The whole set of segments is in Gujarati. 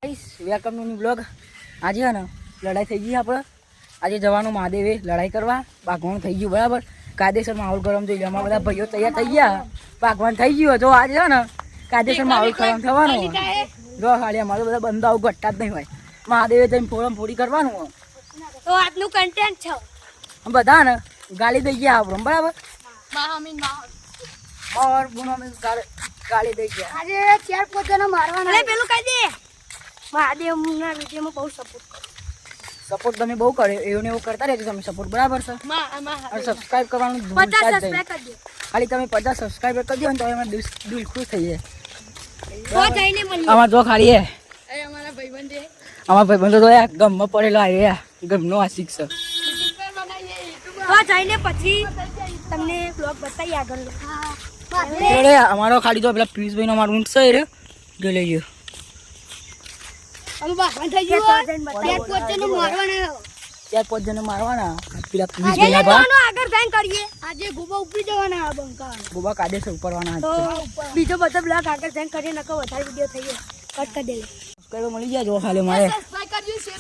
Welcome to new blog. આજે હે ને લડાઈ થઈ ગઈ આપણે. આજે જવાનું મહાદેવે લડાઈ કરવા. ભાગવાનું થઈ ગયું બરાબર. કાયદેસર માહોલ ગરમ થઈ ગયો. અમારા બધા ભાઈઓ તૈયાર થઈ ગયા. ભાગવાનું થઈ ગયું. જો આજે છે ને કાયદેસર માહોલ ગરમ થવાનો. જો ખાલી અમારે બધા બંદાઓ ઘટતા જ નહીં હોય. મહાદેવે જઈને ફોરમ ફોડી કરવાનું. તો આજનું કન્ટેન્ટ છે. બધા ને ગાળી દઈ ગયા આપણને બરાબર. ગાળી દઈ ગયા. આજે 4-5 જણા મારવાના. અરે પેલું કહી દે. મહાદેવના વિડીયોમાં બહુ સપોર્ટ તમે બહુ કર્યો. એવું ને એવું કરતા રહેજો તમે સપોર્ટ બરાબર છે. અને સબસ્ક્રાઇબ કરવાનું ભૂલતા જ નહીં. ખાલી તમે 50 સબસ્ક્રાઇબર કરી દો ને તો અમે દિલ ખુશ થઈ જાય. આમાં જો ખાલી હે અમારા ભાઈબંધો તો ગમમાં પડેલો આવ્યા. ગમનો આશિક છે. જઈને પછી તમને બ્લોગ બતાવી આગળ. અમારો ખાલી તો પેલા પિયુષભાઈ નો અમારું ઊંટ છે રે જો લઈ ગયો. ચાર પાંચ જણ મારવાના. પેલા આજે ગોબા ઉપડી જવાના બંકા. ગોબા કાયદેસર ઉપરવાના. તો બીજો બધો બ્લોગ આગળ જઈને કરીએ નકો વધારે વિડીયો થઈ ગયો કટ કરી દે. સબસ્ક્રાઇબર મળી જાય જો ખાલી મારે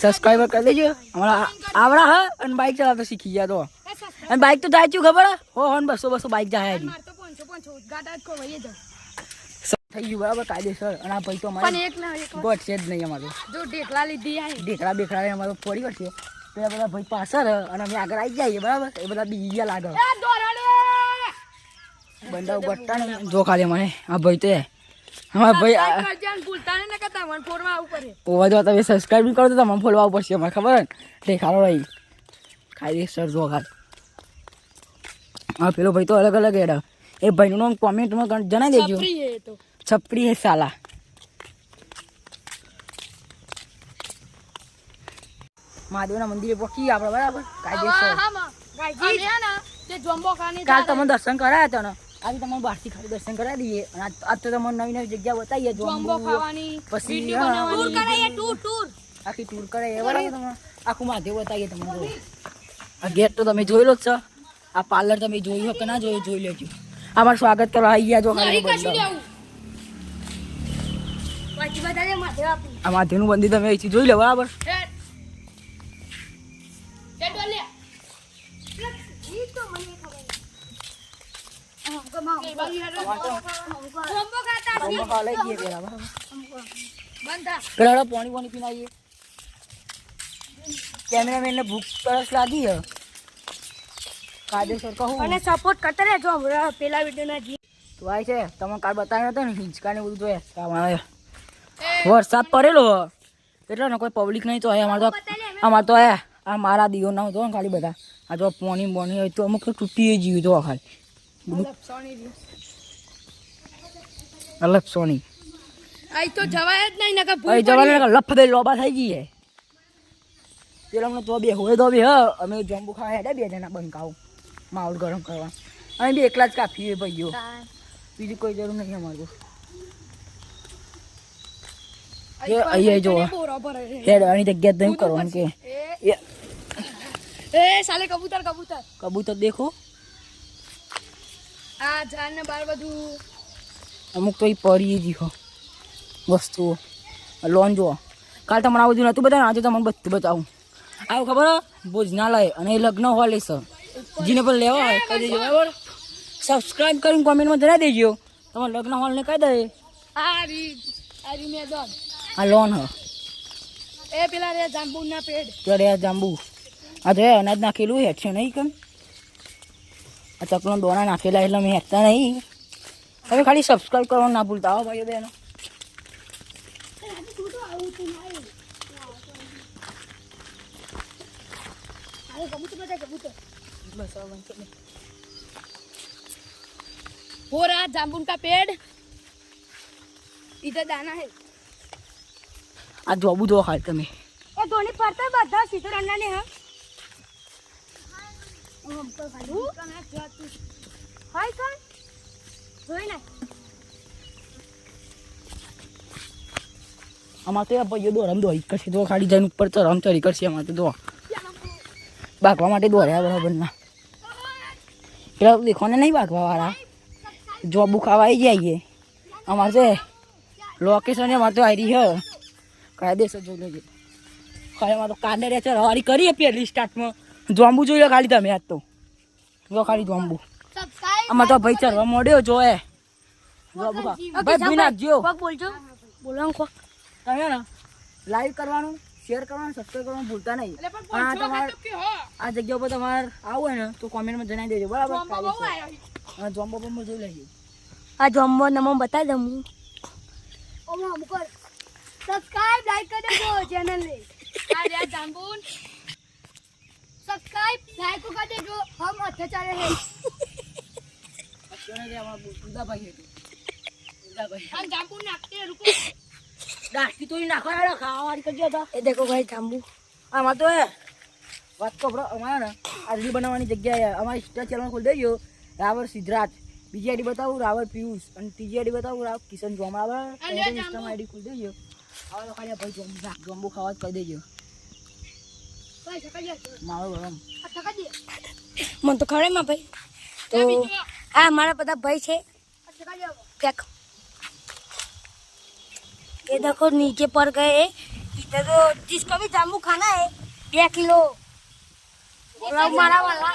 સબસ્ક્રાઇબર કરી દેજો. અમારા આવડા હા અને બાઇક ચલાવતા શીખી ગયા તો. અને બાઇક તો જાય છું ખબર હો 200 બાઇક જાય હજી થઈ ગયું બરાબર કાયદેસર. અને આ ભાઈ તો અમારે ગોટ છે જ નહીં. અમારું જો ઢેકલા લીધી આ ઢેકડા બેકડા અમારો ફોડી કરશે. પેલા બધા ભાઈ પાછળ અને અમે આગળ આવી જઈએ બરાબર. એ બધા બીજા લાગે બંદાઓ ગોટતા નહીં. જો ખાલી મને આ ભાઈ તો અમારા ભાઈ ઓવા જો તમે સબસ્ક્રાઇબ નહીં કરો તો તમને ફોલવા આવવું પડશે. અમારે ખબર ને ઢેખાડો રહી કાયદેસર જો ખાલી. હા પેલો ભાઈ તો અલગ અલગ એડા. એ ભાઈનું નામ કોમેન્ટમાં જણાવી દેજો. છપરી હે સાલા. મહાદેવના મંદિરે પહોંચી આપણે બરાબર કાયદેસર. કાલ તમે દર્શન કરાયા હતા ને આજે તમને બહારથી ખાલી દર્શન કરાવી દઈએ. અને આજ તો તમને નવી નવી જગ્યા બતાવીએ. પછી આખી ટૂર કરાવીએ બરાબર. તમે આખું મહાદેવ બતાવીએ તમને. આ ગેટ તો તમે જોઈ લો જ છે. આ પાર્લર તમે જોયું કે ના જોયું જોઈ લેજો. અમારું સ્વાગત કરવા આવી ગયા જો ખાલી. આ મહાદેવનું મંદિર તમે અહીંથી જોઈ લો બરાબર. પેલા પાણી પીને આવીએ. કેમેરામેન ને ભૂખ તરસ લાગી હે કાયદેસર કહું. અને સપોર્ટ કરતા રહેજો પેલા વિડીયોના જી તો આ છે તમે કાલ બતાવ્યો હતો ને હિંચકા ને બધું જોયા. વરસાદ પડેલો એટલે ને કોઈ પબ્લિક નહીં તો અમારે તો આ મારા દિયો ના જો ખાલી બધા આ જો પોણી બોની હોય તો અમુક તૂટી જીવ જો ખાલી અલગ સોની તો જવાય જ નહીં લફ દે લોબા થઈ ગઈ. પેલા અમને તો બે હોય તો બે અમે જંબુ ખાવા હેડે 2 જણા બંકાવ માહોલ ગરમ કરવા. અમે બી એકલા જ કાફી ભાઈઓ. બીજું કોઈ જરૂર નહીં અમારું. અહીંયા જો હેડ આની જગ્યા નહીં કરવાનું કે સાલે કબૂતર કબૂતર દેખો. આ ઝાડ ને બાર બધું અમુક તો એ પરી જીખો વસ્તુઓ. લોન જુઓ કાલ તમને આ બધું નહોતું બતાવ્યું. આજે તમને બધું બતાવું. આવું ખબર ભોજનાલય અને એ લગ્ન હોલ છે. જેને પણ લેવા હોય કહી દેજો બરાબર. સબસ્ક્રાઇબ કરીને કોમેન્ટમાં જણાવી દેજો. તમારે લગ્ન હોલને કહી દે. આ લોન હ એ પેલા રે જાંબુના પેડ રે જાંબુ. આ જો અનાજ નાખેલું હેઠશે નહીં કેમ. આ ચકલો દોણા નાખેલા એટલે મેં હેઠતા નહીં. તમે ખાલી સબસ્ક્રાઇબ કરવાનું ના ભૂલતા હો ભાઈઓ બહેનો. हो रहा जामुन का पेड़ इधर दाना है. આ જોબુ જો ખાલી તમે એ ધોની પડતા બધા સીધો રંડા ને હા હાય કોણ જોઈ ના અમારે તો ભાઈઓ દોરમ દોરી કરશે. તો ખાલી જઈને ઉપર તો રમચરી કરશે. અમારે તો દો ભાગવા માટે દોર્યા બરાબર ના. પેલા દેખોને નહીં ભાગવા વાળા જોબુ ખાવા આવી જઈએ. અમારે છે લોકેશન અમારે તો આવી રહી છે કાયદેસર જોઈ લેજો. ખાલીમાં તો કાંડે રહે છે રવારી કરીએ પહેલી સ્ટાર્ટમાં. જોંબુ જોઈ લો ખાલી તમે આજ તો જો ખાલી જોંબુ. આમાં તો ભાઈ ચરવા મોડ્યો જોએ. ભાઈ ભી નાખજો. બોલજો બોલો તમે ને લાઈક કરવાનું, શેર કરવાનું, સબસ્ક્રાઈબ કરવાનું ભૂલતા નહીં. આ તમારે આ જગ્યા ઉપર તમારે આવું હોય ને તો કોમેન્ટમાં જણાવી દેજો બરાબર. હા જોમ્બો બોમ્બો જોઈ લેજો. આ જોમ્બો નમો બતાવી દઉં હું. સબસ્ક્રાઇબ લાઈક કરી દેજો ચેનલ ને. આ જાંબુન સબસ્ક્રાઇબ લાઈક કરી દેજો. હમ અત્યારે હે અત્યારે અમાર ઉદાભાઈ હતું. ઉદાભાઈ हम जाम्बू नाखते रुको દાસ્તી તો નાખો યાર ખાવાવાળી કરજો તો. ये देखो भाई जाम्बू આમાં તો વાત તો બરો અમારે ને આ રીલ બનાવવાની જગ્યાએ અમારી ઇન્સ્ટા ચેનલ ખોલી દેજો. રાવર સિદ્ધરાજ, બીજી આઈડી બતાવું રાવર પિયુષ, અને ત્રીજી આઈડી બતાવું રાવ કિશન જોમાવર. ઇન્સ્ટામાં આઈડી ખોલી દેજો. હવે તો ખાલી ભાઈ જોંબુ ખાવા જ કહી દેજો. भाई थका दिया મારો ગરમ थका दिया मन तो खड़े में भाई. तो आ हमारा पता भाई छे थका दिया देख. ये देखो नीचे पर गए. इधर तो जिसको भी जाम्बू खाना है 2 किलो मारा वाला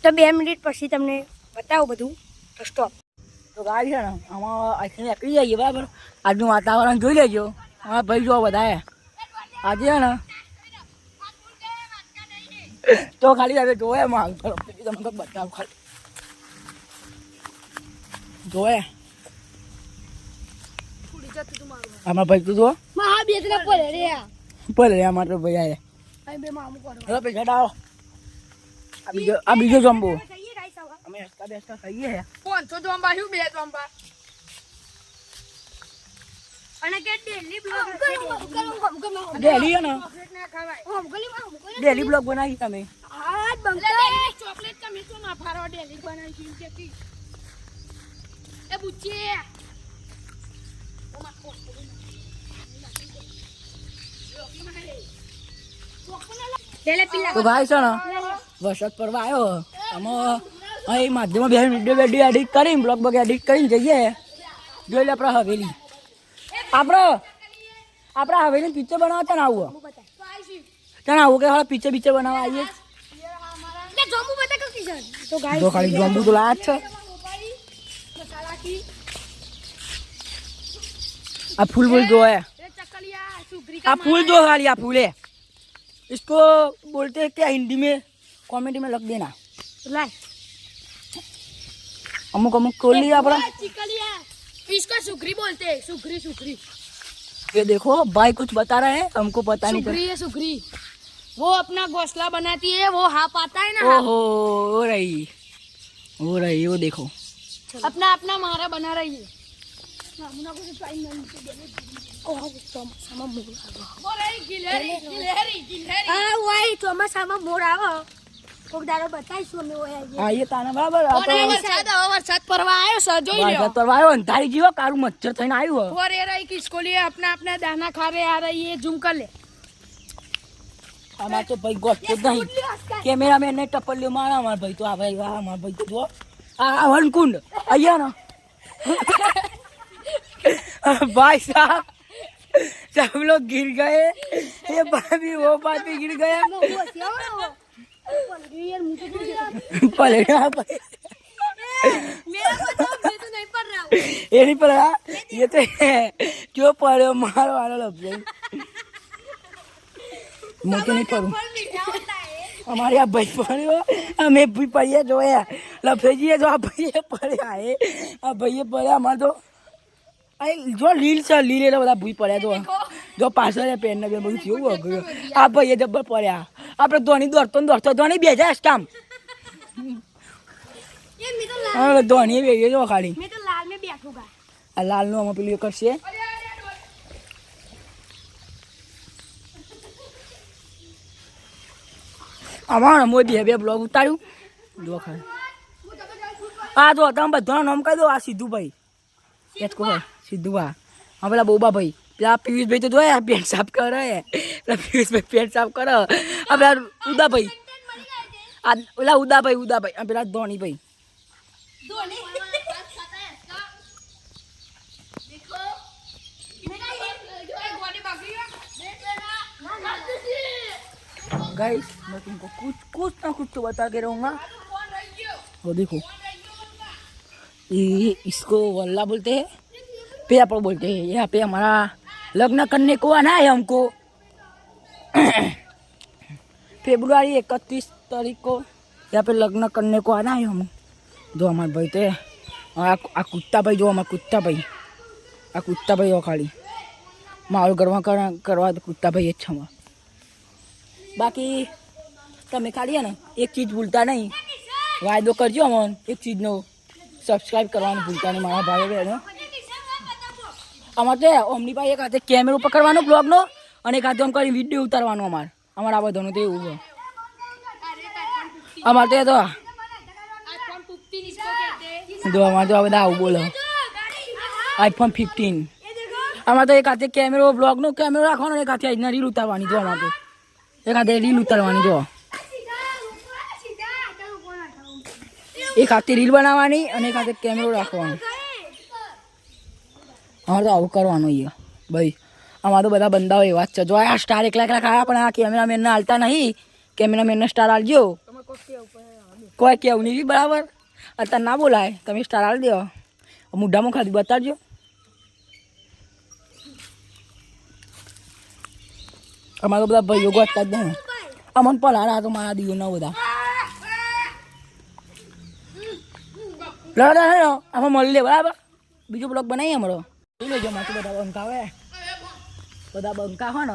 तो 2 मिनिट પછી તમને બતાવું બધું. તો સ્ટોપ. તો ગાડી છે ને આમાં અહીંથી નીકળી જઈએ બરાબર. આજનું વાતાવરણ જોઈ લેજો. હા ભાઈ જો બધા આજે છે ને તો ખાલી હવે જોવે માલ તમને બતાવું ખાલી જોવે. આમાં ભાઈ તું જો મહા બે જણા પડે રે ભલે આમાં તો ભાઈ આયા. અહીં બે મામુ કરો હવે પૈસા ડાળો. આ બીજો જમ્બો ખાઈએ ગાઈસ આવા અમે હસતા બેસતા ખાઈએ હે. 500 જોંબા શું 2 જોંબા અને કે ડેલી બ્લોગ ડેલી હે ને ચોકલેટ ના ખવાય ડેલી બ્લોગ બનાવી તમે. હાથ બંકા ચોકલેટ તમે તો ના ફારો ડેલી બનાવી છે કે એ બુચ્ચી ડેલે પીલા તો ભાઈ છે ને વરસાદ પડવા આવ્યો. અમે અહીં માધ્યમમાં બે વિડીયો એડિટ કરીને બ્લોગ બ્લોગ એડિટ કરીને જઈએ. જોઈ લે આપણે હવેલી. આપણે હવેલી પિક્ચર બનાવવા ત્યાં આવું ત્યાં આવું કે હાલ પિક્ચર બનાવવા આવીએ. લે જોમ્બુ બતા કે કિશન તો તો ગાઈસ ખાલી જોંબુ તો લાયા જ છે. मसाला की આ ફૂલ બોલ જો है. ये चकलिया सुगरी આ फूल जो खाली આ फूल है इसको बोलते हैं क्या हिंदी में कमेंट में लग देना. લાય अमुक अमुक खोल लिया अपना. चिकलिया इसको सुगरी बोलते हैं सुगरी सुगरी ये देखो भाई कुछ बता रहे हैं हमको पता नहीं सुगरी है सुगरी वो अपना घोंसला बनाती है वो हाफ आता है ना चला. ओहो हो रही वो देखो. अपना अपना मारा बना रही है वो रही गिलहरी गिलहरी गिलहरी આ વાય ચોમાસામાં મોર આવો કોક દાડો બતાઈશું અમે ઓય हाँ ये ताना बराबर और वरसाद परवा आयो सजोई लियो तो आयो अंधारी जीવો કારું મચ્છર થઈને આવ્યું. और ये रही किसको लिए अपना अपना दाना खा रहे आ रही है झूम कर ले અમાર તો ભાઈ ગોઠતો જ નહીં. કેમેરામેન ને ટપલ લ્યો મારા અમાર ભાઈ તો આ ભાઈ વાહ અમાર ભાઈ તો જો આ વનકુંડ અહીંયા ના भाई साहब सब लोग गिर गए. ये भाभी वो बात भी गिर गया. पलटा भाई ये नहीं पड़ा. ये तो क्यों पड़े मारो वाला लग गई. मुझे नहीं पढ़ू हमारे यहाँ भाई पड़े हमें भी पढ़िए जो है लफेजिए जो आप भैया पढ़े आए अब भैया पढ़े हमारे तो जो લીલ છે લીલ એટલે બધા ભૂઈ પડ્યા જો પાછળ પેન ને બધું થયું ગયું. આ ભાઈ જબ્બર પડ્યા. આપણે ધોની દોડતો ધોની બે જાય કામ. હા ધોની બે જો ખાલી મેં તો લાલ में बैठूंगा આ લાલ નું આમાં પેલું કરશે. અમારા મોદી બે બ્લોગ ઉતાર્યું જો ખાલી. આ જો તમે બધાનું નામ કહી દો. આ સીધું ભાઈ કો ભાઈ સીધું ભા. હા પેલા બોબા ભાઈ પેલા પિયુષ ભાઈ તો જોયા પેન્ટ સાફ કરે. પેલા પિયુષ ભાઈ પેન્ટ સાફ કરે. આ પેલા ઉદા ભાઈ આ પેલા ઉદા ભાઈ આ પેલા ધોની ભાઈ. गाइस मैं तुमको कुछ ना कुछ तो बता के रहूँगा। वो देखो ये इसको वल्ला बोलते हैं, पेपर बोलते हैं। यहाँ पे हमारा लग्न करने को आना है हमको। फरवरी 31 तारीख को यहाँ पे लग्न करने को आना है हम। जो हमारे भाई थे आ कुत्ता भाई, जो हमारा कुत्ता भाई वो खाली माहौल करवा तो कुत्ता भाई अच्छा हुआ। बाकी તમે ખાલી ને એક ચીજ ભૂલતા નહીં, વાયદો કરજો અમન એક ચીજનો, સબસ્ક્રાઈબ કરવાનું ભૂલતા નહીં મારા ભાઈ બહેનો। અમારે તો અમની પાસે એક હાથે કેમેરો પકડવાનો બ્લોગનો અને એક હાથે આમ કરી વિડીયો ઉતારવાનો અમારા બધાનું તો એવું છે અમારે તો જો અમારે તો બધા આવું બોલો iPhone 15 અમારે તો એક હાથે કેમેરો બ્લોગનો કેમેરો રાખવાનો, એક હાથે આજના રીલ ઉતારવાની। જો અમારે તો એક હાથે રીલ ઉતારવાની, જો એક હાથે રીલ બનાવવાની અને એક હાથે કેમેરો રાખવાનો। અમારે તો આવું કરવાનું અહીંયા ભાઈ। અમારે તો બધા બંદાઓ એવા જ છે। જો આ સ્ટાર એકલા ખાયા, પણ આ કેમેરામેનને હાલતા નહીં। કેમેરામેનને સ્ટાર હાલજો, કોઈ કેવું નહીં બરાબર। અત્યારે ના બોલાય, તમે સ્ટાર હાલ દો, મુઢામાં ખાલી બતાડજો। અમારે તો બધા ભાઈઓ ગોતતા જ નહીં, અમને પલારા તો મારા દીવો ના બધા લડા ને આમાં મળી લે બરાબર। બીજો બ્લોગ બનાવીએ અમારો, જોઈ લેજો। માથું બધા બંકા આવે, બધા બંકા હોય ને,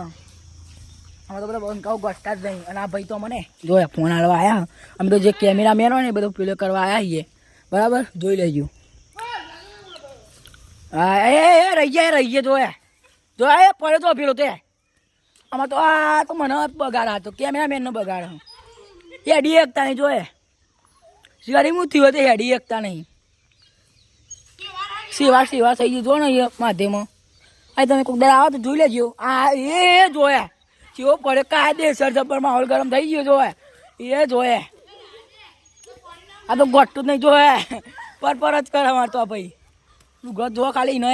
આમાં તો બધા બંકાઓ ગોતતા જ નહીં। અને આ ભાઈ તો મને જોયા ફોન હાલવા આવ્યા, અમે તો જે કેમેરામેન હોય ને એ બધું પેલો કરવા આવ્યા છીએ બરાબર, જોઈ લેજો। હા એ રહી જાય જોયા જોયા પડે તો પેલો તે આમાં તો આ તો મને બગાડ હતો, કેમેરામેનનો બગાડ હેડી એકતા નહીં જોયે શિવાડી હું થયું હતું હેડી એકતા નહીં। સેવા થઈ ગઈ જો ને એ માધ્યમમાં આ તમે કોક દર આવો તો જોઈ લેજો। આ એ જોયા કેવો પડે કાયદેસર જબર માહોલ ગરમ થઈ ગયો જોયા એ જોયે। આ તો ગોઠતું જ નહીં જોયે પર જ કરે મારતો ભાઈ। લુગરો જો ખાલી નો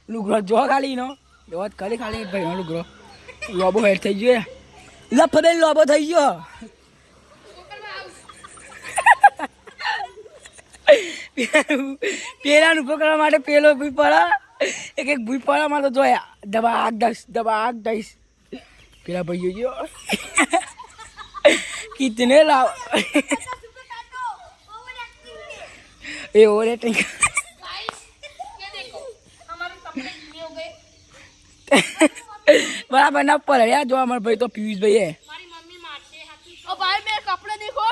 લુગરો જો ખાલી નો જો ખાલી ભાઈનો લુગરો લોબો હેડ થઈ ગયો, લફડે લોબો થઈ ગયો। પેલાનું પકડવા માટે પેલો ભૂઈ પડે, એક ભૂઈ પડવામાં તો જોયા દબાક દઈશ પેલા ભાઈઓ ગયો કિતને લાવ એ ઓરે ટિંક बराबर ना पर यार। जो हमारे भाई तो पीयूष भाई है। ओ भाई मेरे कपड़े देखो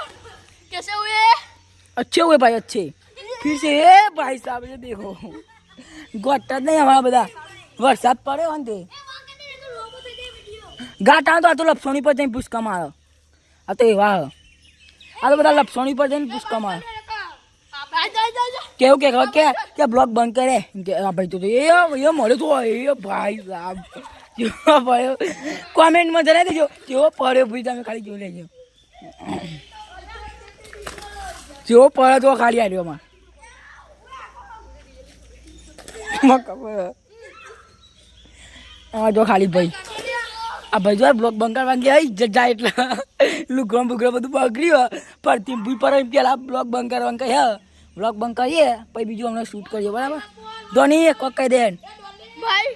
कैसे हुए, अच्छे हुए भाई अच्छे। फिर से ए भाई साहब ये देखो गोटा नहीं हमारा बता वरसाद पड़े होते गाटा तो आ तो लपसोनी पर जैन पुष्का मारो आ तो वाह आ तो बता लपसोनी पर जैन पुष्का मारो केव के क्या ब्लॉग बंद करे भाई तो ये मरे तो ये भाई साहब जो भाई कमेंट में जरा दीजिए जो पड़े भाई તમે ખાલી જોઈ લેજો जो पड़े तो खाली आ रही हमार जो खाली भाई आ भाई जो ब्लॉग બંધ કરવા ગયા ઇજ્જત જાય એટલે લુગરો બુગરો બધું બગડ્યું પરથી ભૂઈ પર પેલા બ્લોગ બંધ કરવાનું કહે ब्लॉग બંધ કરીએ પછી બીજું અમને શૂટ કરીએ બરાબર। ધોની કોક કહી દે भाई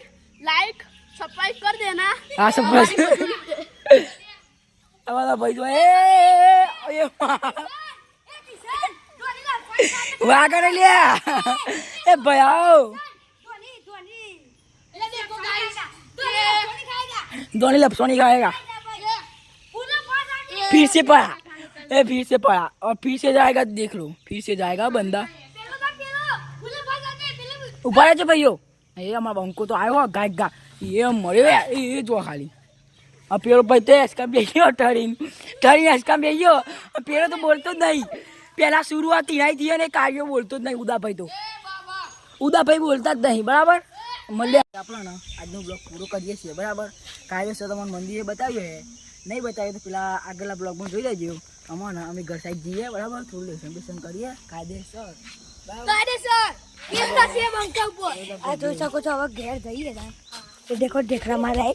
लाइक सब्सक्राइब कर देना। हाँ सब्सक्राइब हमारा भाई जो ए वाह कर लिया ए भैयाओ धोनी लपसोनी खाएगा फिर से पड़ा फिर से पड़ा और फिर से जाएगा देख लो फिर से जाएगा बंदा ऊपर है भाइयों ये हमारा बंको तो आयो गाय गा ये मरे ये जो खाली अब पेड़ पड़ते इसका बेइयो ठरी इसका बेइयो पेड़ तो बोलते नहीं पहला शुरुआत ही थी ने कार्यो बोलते नहीं उदा भाई बोलता नहीं बराबर। મળે આપણે ને આજનો બ્લોગ પૂરો કરીએ છીએ બરાબર। કાયદેસર તમને મંદિરે બતાવ્યું છે, નહીં બતાવ્યું તો પેલા આગળના બ્લોગમાં જોઈ લેજો। અમે ઘર સાઈડ જઈએ બરાબર, થોડું લેસન કરીએ કાયદેસર આ જોઈ શકો છો હવે ઘેર જઈએ તો દેખો ઢેકડા મારે